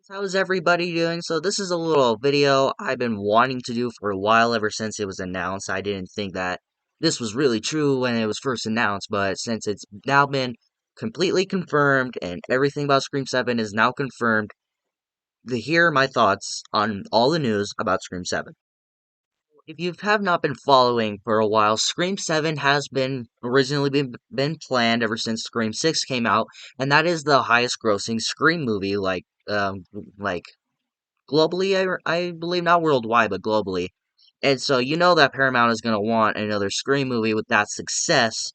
How's everybody doing? So this is a little video I've been wanting to do for a while ever since it was announced. I didn't think that this was really true when it was first announced, but since it's now been completely confirmed and everything about Scream 7 is now confirmed, here are my thoughts on all the news about Scream 7. If you have not been following for a while, Scream 7 has been originally been planned ever since Scream 6 came out, and that is the highest grossing Scream movie like globally, I believe, not worldwide, but globally. And so you know that Paramount is going to want another Scream movie with that success.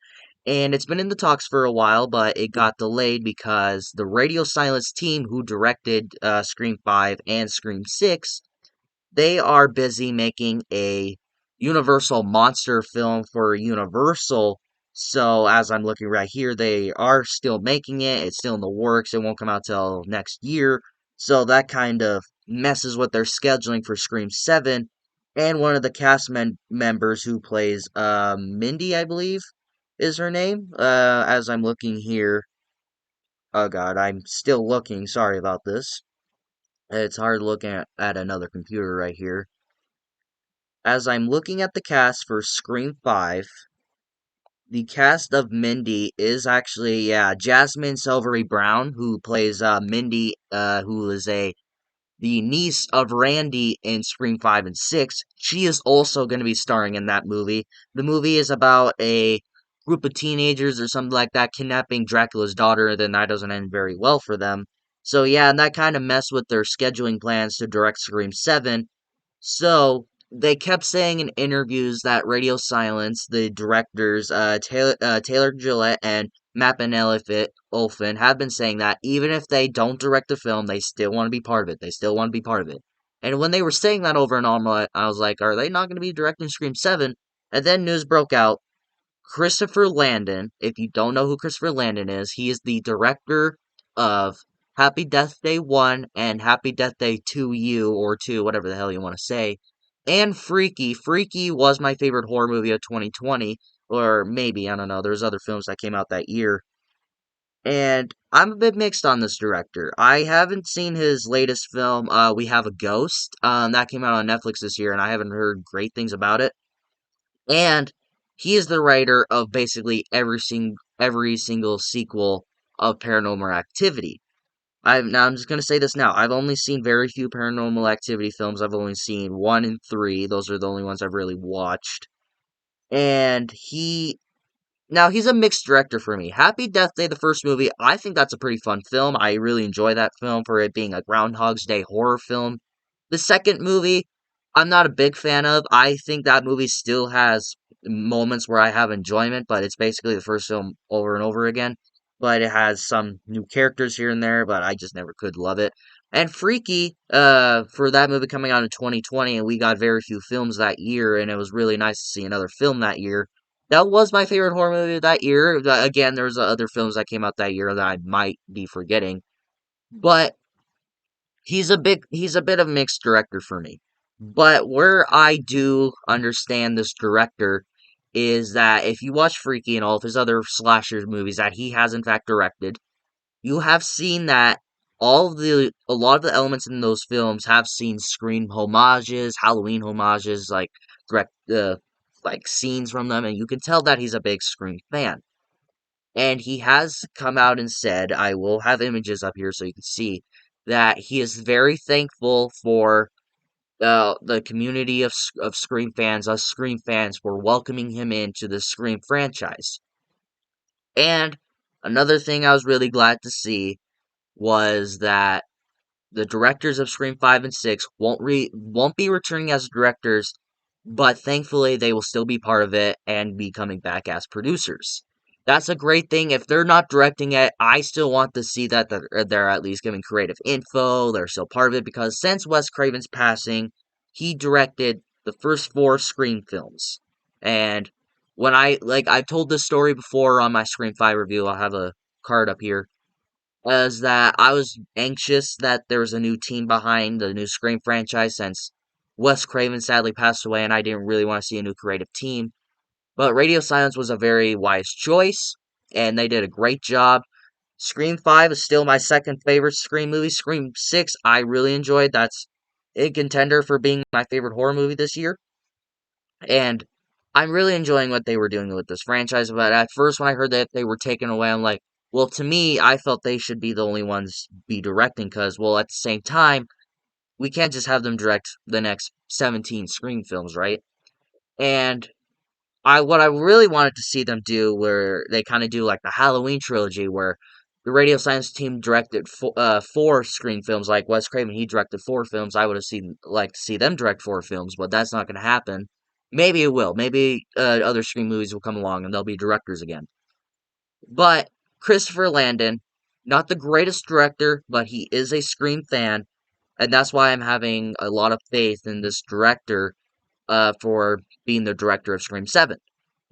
And it's been in the talks for a while, but it got delayed because the Radio Silence team who directed Scream 5 and Scream 6, they are busy making a Universal monster film for Universal. So as I'm looking right here, they are still making it. It's still in the works. It won't come out till next year. So that kind of messes with their scheduling for Scream 7. And one of the cast members who plays Mindy, I believe, is her name. As I'm looking here. Oh god, I'm still looking. Sorry about this. It's hard looking at another computer right here. As I'm looking at the cast for Scream 5, the cast of Mindy is actually, yeah, Jasmine Silvery Brown, who plays Mindy, who is the niece of Randy in Scream 5 and 6. She is also going to be starring in that movie. The movie is about a group of teenagers or something like that kidnapping Dracula's daughter, and then that doesn't end very well for them. So, yeah, and that kind of messed with their scheduling plans to direct Scream 7. So they kept saying in interviews that Radio Silence, the directors, Taylor Gillette and Matt Olfin, have been saying that even if they don't direct the film, they still want to be part of it. They still want to be part of it. And when they were saying that over and over, I was like, are they not going to be directing Scream 7? And then news broke out. Christopher Landon, if you don't know who Christopher Landon is, he is the director of Happy Death Day 1 and Happy Death Day 2U or 2, whatever the hell you want to say. And Freaky. Freaky was my favorite horror movie of 2020. Or maybe, I don't know. There's other films that came out that year. And I'm a bit mixed on this director. I haven't seen his latest film, We Have a Ghost. That came out on Netflix this year, and I haven't heard great things about it. And he is the writer of basically every single sequel of Paranormal Activity. I'm just gonna say this now. I've only seen very few Paranormal Activity films. I've only seen 1 and 3. Those are the only ones I've really watched. And he's a mixed director for me. Happy Death Day, the first movie, I think that's a pretty fun film. I really enjoy that film for it being a Groundhog's Day horror film. The second movie, I'm not a big fan of. I think that movie still has moments where I have enjoyment, but it's basically the first film over and over again. But it has some new characters here and there, but I just never could love it. And Freaky, for that movie coming out in 2020, and we got very few films that year, and it was really nice to see another film that year. That was my favorite horror movie of that year. Again, there's other films that came out that year that I might be forgetting. But he's a bit of a mixed director for me. But where I do understand this director is that if you watch Freaky and all of his other slasher movies that he has in fact directed, you have seen that a lot of the elements in those films have seen Scream homages, Halloween homages, like direct like scenes from them, and you can tell that he's a big Scream fan. And he has come out and said, I will have images up here so you can see, that he is very thankful for the community of Scream fans, us Scream fans, for welcoming him into the Scream franchise. And another thing I was really glad to see was that the directors of Scream 5 and 6 won't be returning as directors, but thankfully they will still be part of it and be coming back as producers. That's a great thing. If they're not directing it, I still want to see that they're at least giving creative info, they're still part of it, because since Wes Craven's passing, he directed the first 4 Scream films. And when I've told this story before on my Scream 5 review, I'll have a card up here, is that I was anxious that there was a new team behind the new Scream franchise since Wes Craven sadly passed away and I didn't really want to see a new creative team. But Radio Silence was a very wise choice, and they did a great job. Scream 5 is still my second favorite Scream movie. Scream 6, I really enjoyed. That's a contender for being my favorite horror movie this year. And I'm really enjoying what they were doing with this franchise. But at first, when I heard that they were taken away, I'm like, well, to me, I felt they should be the only ones be directing. Because, well, at the same time, we can't just have them direct the next 17 Scream films, right? And what I really wanted to see them do, where they kind of do like the Halloween trilogy, where the Radio Silence team directed four Scream films, like Wes Craven, he directed four films. I would have seen like to see them direct four films, but that's not going to happen. Maybe it will. Maybe other Scream movies will come along and they'll be directors again. But Christopher Landon, not the greatest director, but he is a Scream fan, and that's why I'm having a lot of faith in this director for being the director of Scream 7.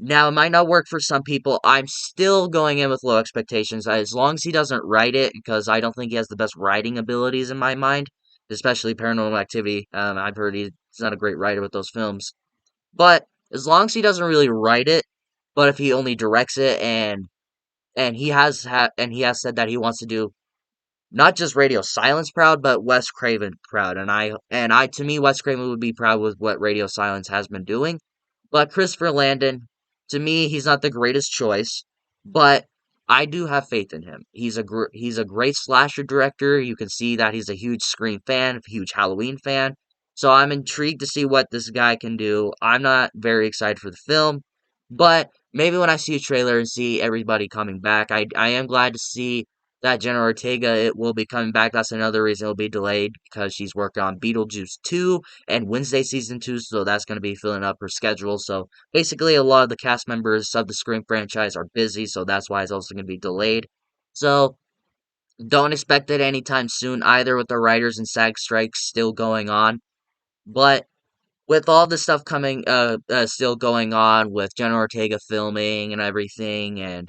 Now, it might not work for some people. I'm still going in with low expectations, as long as he doesn't write it, because I don't think he has the best writing abilities in my mind, especially Paranormal Activity. I've heard he's not a great writer with those films. But as long as he doesn't really write it, but if he only directs it, and he has said that he wants to do not just Radio Silence proud, but Wes Craven proud. And I to me, Wes Craven would be proud with what Radio Silence has been doing. But Christopher Landon, to me, he's not the greatest choice, but I do have faith in him. He's a great slasher director. You can see that he's a huge Scream fan, a huge Halloween fan. So I'm intrigued to see what this guy can do. I'm not very excited for the film, but maybe when I see a trailer and see everybody coming back, I am glad to see that Jenna Ortega it will be coming back. That's another reason it'll be delayed because she's working on Beetlejuice 2 and Wednesday season 2, so that's going to be filling up her schedule. So basically, a lot of the cast members of the Scream franchise are busy, so that's why it's also going to be delayed. So don't expect it anytime soon either, with the writers and SAG strikes still going on. But with all the stuff coming, still going on with Jenna Ortega filming and everything, and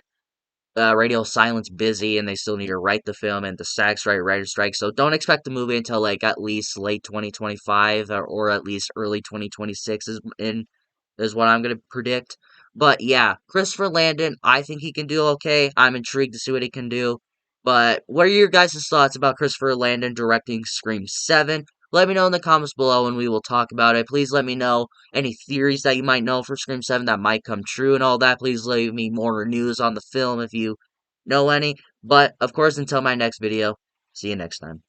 Radio Silence busy, and they still need to write the film, and the SAG strike, writer strike. So don't expect the movie until like at least late 2025 or at least early 2026 is what I'm gonna predict. But yeah, Christopher Landon, I think he can do okay. I'm intrigued to see what he can do. But what are your guys' thoughts about Christopher Landon directing Scream 7? Let me know in the comments below and we will talk about it. Please let me know any theories that you might know for Scream 7 that might come true and all that. Please leave me more news on the film if you know any. But, of course, until my next video, see you next time.